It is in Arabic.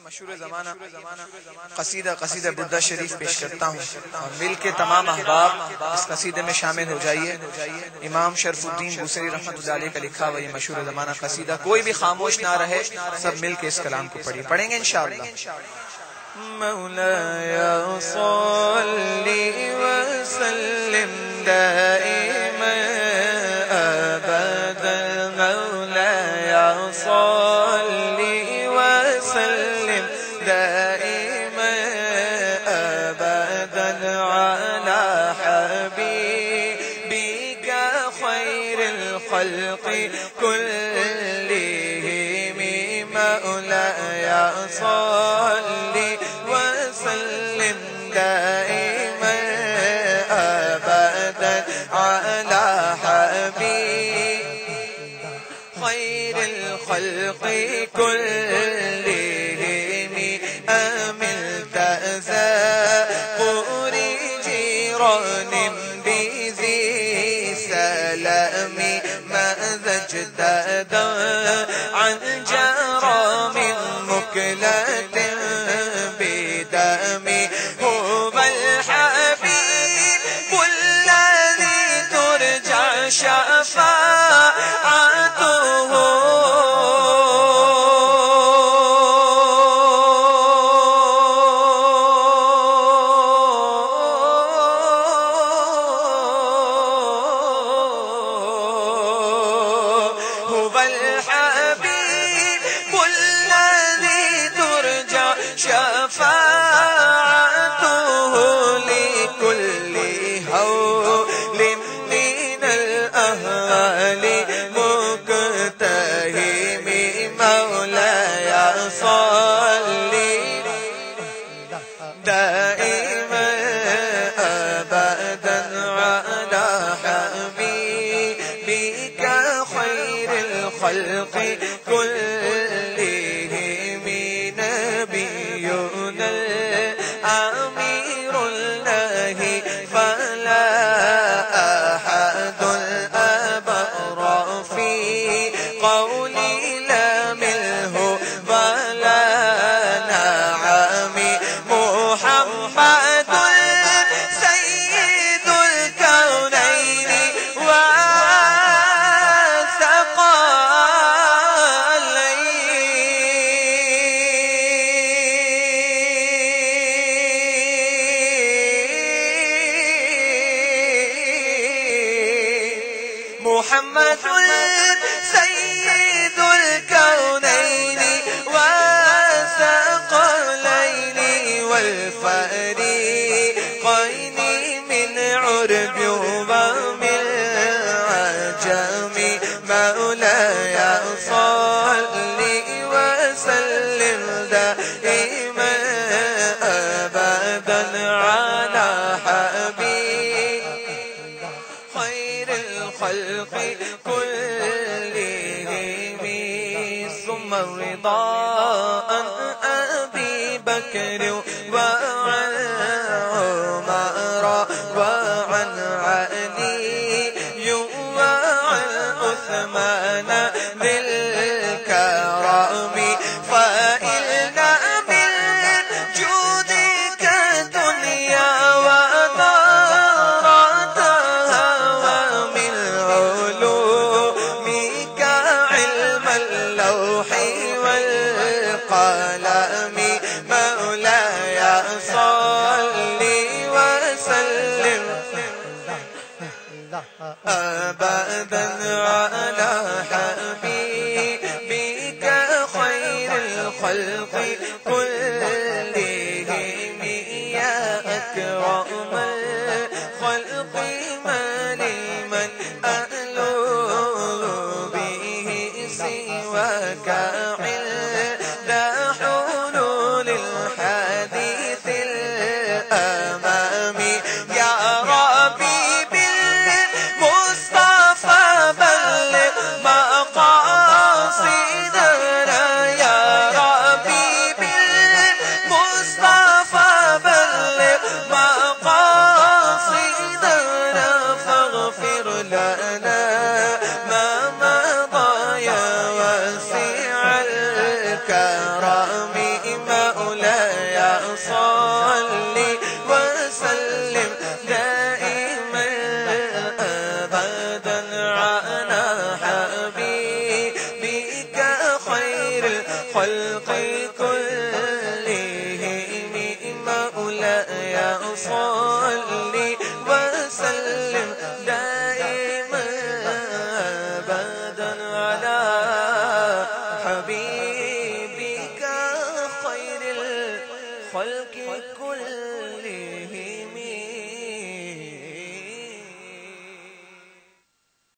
मशहूर ज़माना कसीदा बुर्दा शरीफ पेश करता हूँ और मिल के तमाम अहबाब इस कसीदे में शामिल हो जाइए। इमाम शरफुद्दीन बूसरी रहमतुल्लाह अलैह का लिखा हुआ ये मशहूर ज़माना कसीदा, कोई भी खामोश ना रहे, सब मिल के इस कलाम को पढ़ेंगे इंशाअल्लाह। मौलाया सल्ली व सल्लिम दाइमन अबदन, मौलाया सल्ली व सल्लिम दाइमन अबदन अला हबीबिका खैरिल खल्क़ि कुल्लिहिम, मौलाया सल्ली دائما أبدا على حبيب خير الخلق كلهم، أملت زاقور جيران بذي سلام، ماذا اجتدى عن جرام مكلة بدمي، هو الحبيب الذي ترجى شفاعته، هو الحبيب الذي ترجى شفاعته لكل هول من الأهوال مقتهم، مولاي صلي دائما أبدا على حبيبك خير الخلق كلهم، نبينا الأمير الله فلا أحد الأبر في قولي لا منه ولا نعم، محمد سيد الكونين محمد سيد الكونين والثقلين والفريقين من عرب ومن عجم، مولاي صلي وسلم دائما أبدا على حبيب خير الخلق كلهم، ثم الرضا عن أبي بكر وعن عمر وعن علي وعن عثمان ذي الكرم، فإن من جودك دنيا ودارتها، ومن علومك علم اللوح والقلم، مولاي صلي وسلم أبدا على حبيبك خير الخلق كلهم، يا أكرم الخلق ما لمن ألوذ به سواك عند حلول الحديث الأمام، يا ربي بالمصطفى بلغ مقاصدنا، يا ربي بالمصطفى معنا حبيبك خير الخلق كلهم مولاي صل وسلم دائما أبدا على حبيبك خير الخلق كلهم